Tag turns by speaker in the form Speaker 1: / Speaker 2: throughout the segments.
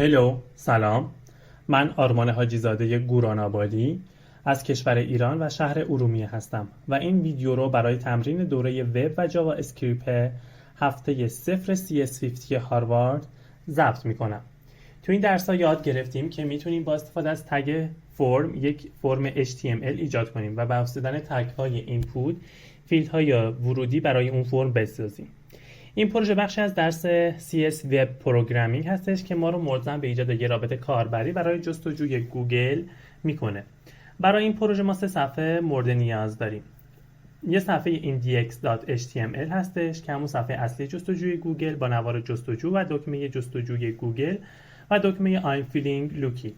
Speaker 1: هلو، سلام. من آرمان حاجیزاده گوران‌آبادی از کشور ایران و شهر ارومیه هستم و این ویدیو رو برای تمرین دوره وب و جاوا اسکریپت هفته 0 CS50 هاروارد ضبط میکنم. تو این درس ها یاد گرفتیم که میتونیم با استفاده از تگ فرم یک فرم HTML ایجاد کنیم و با استفاده تگ های اینپوت فیلد های ورودی برای اون فرم بسازیم. این پروژه بخشی از درس CS وب پروگرامینگ هستش که ما رو ملزم به ایجاد یک رابط کاربری برای جستجوی گوگل میکنه. برای این پروژه ما 3 صفحه مورد نیاز داریم. یه صفحه index.html هستش که همون صفحه اصلی جستجوی گوگل با نوار جستجو و دکمه جستجوی گوگل و دکمه I'm feeling lucky.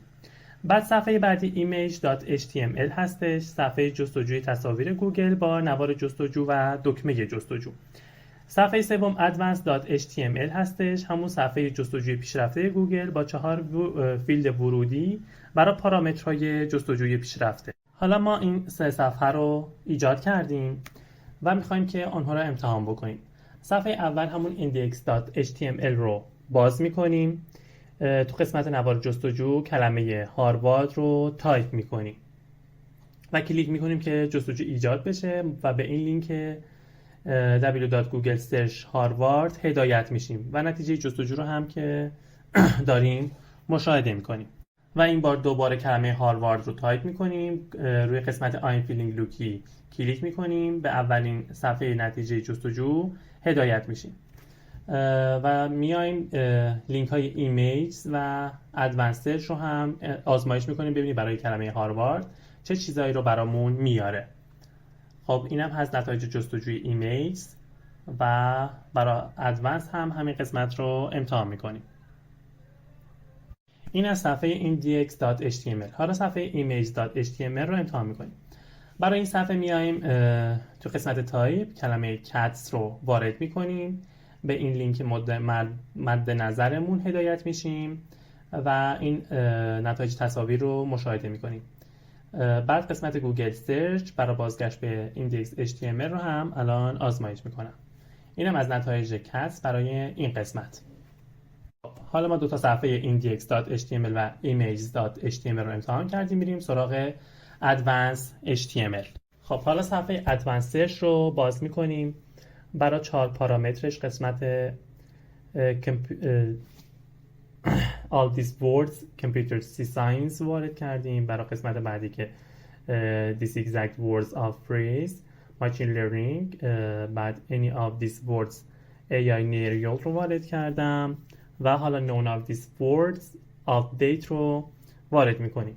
Speaker 1: بعد صفحه بعدی image.html هستش، صفحه جستجوی تصاویر گوگل با نوار جستجو و دکمه جستجو. صفحه سوم advanced.html هستش، همون صفحه جستجوی پیشرفته گوگل با 4 فیلد ورودی برای پارامترهای جستجوی پیشرفته. حالا ما این 3 صفحه رو ایجاد کردیم و میخوایم که آنها رو امتحان بکنیم. صفحه اول همون index.html رو باز میکنیم. تو قسمت نوار جستجو کلمه هاروارد رو تایپ میکنیم و کلیک میکنیم که جستجو ایجاد بشه و به این لینک www.google search harvard هدایت میشیم و نتیجه جستجو رو هم که داریم مشاهده میکنیم و این بار دوباره کلمه هاروارد رو تایپ میکنیم. روی قسمت I'm feeling lucky کلیک میکنیم، به اولین صفحه نتیجه جستجو هدایت میشیم و میایم لینک های ایمیج و ادوانسد رو هم آزمایش میکنیم ببینیم برای کلمه هاروارد چه چیزایی رو برامون میاره. خب اینم هست نتایج جستجوی ایمیج و برای ادوانس هم همین قسمت رو امتحان میکنیم. این از صفحه index.html. حالا صفحه image.html رو امتحان میکنیم. برای این صفحه میایم تو قسمت تایپ کلمه cats رو وارد میکنیم، به این لینک مد نظرمون هدایت میشیم و این نتایج تصاویر رو مشاهده میکنیم. بعد قسمت گوگل سرچ برای بازگشت به ایندکس HTML رو هم الان آزمایش میکنم. اینم از نتایج کس برای این قسمت. حالا ما 2 تا صفحه index.html و image.html رو امتحان کردیم، میریم سراغ advanced HTML. خب حالا صفحه advanced search رو باز میکنیم. برای 4 پارامترش قسمت all these words computer science وارد کردیم. برای قسمت بعدی که this exact words of phrase machine learning، بعد any of these words AI neural رو وارد کردم و حالا none of these words update رو وارد میکنیم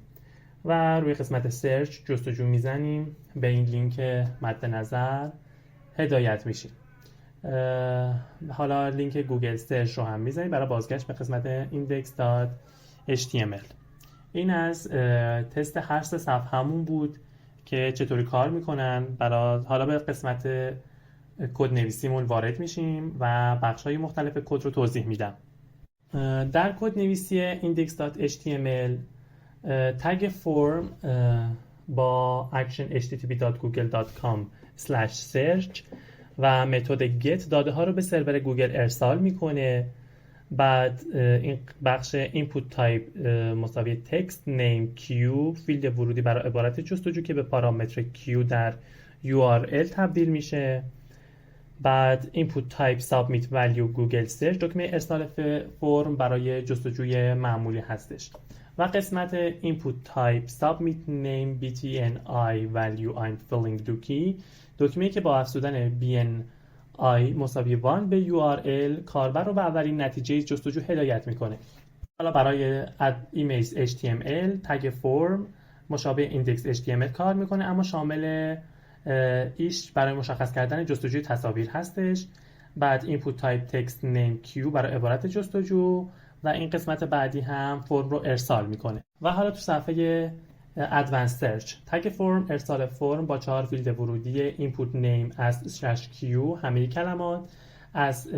Speaker 1: و روی قسمت search جستجو میزنیم، به این لینک مد نظر هدایت میشیم. حالا لینک گوگل سرچ رو هم میزنیم برای بازگشت به قسمت index.html. این از تست هر 3 صفحه همون بود که چطوری کار میکنن. حالا به قسمت کد نویسیمون وارد میشیم و بخش‌های مختلف کد رو توضیح میدم. در کد نویسی index.html تگ فرم با اکشن http.google.com/search و متد get داده ها رو به سرور گوگل ارسال میکنه. بعد این بخش input type مساوی text name q فیلد ورودی برای عبارت جستجو که به پارامتر q در URL تبدیل میشه. بعد input type submit value google search دکمه ارسال فرم برای جستجوی معمولی هستش و قسمت input type submit name btni value I'm feeling lucky دکمه‌ای که با افزودن bni مساوی 1 به URL کاربر رو به اولین نتیجه جستجو هدایت میکنه. حالا برای image HTML تگ فرم مشابه index HTML کار میکنه، اما شامل ایش برای مشخص کردن جستجوی تصاویر هستش. بعد input type text name q برای عبارت جستجو و این قسمت بعدی هم فرم رو ارسال میکنه. و حالا تو صفحه advanced search تگ فرم ارسال فرم با 4 فیلد ورودی input name از /q همه کلمات، از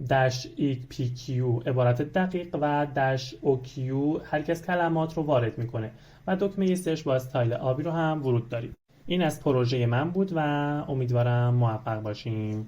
Speaker 1: -pq عبارت دقیق و -oq هر یک از کلمات رو وارد میکنه و دکمه سرچ با استایل آبی رو هم ورود داریم. این از پروژه من بود و امیدوارم موفق باشیم.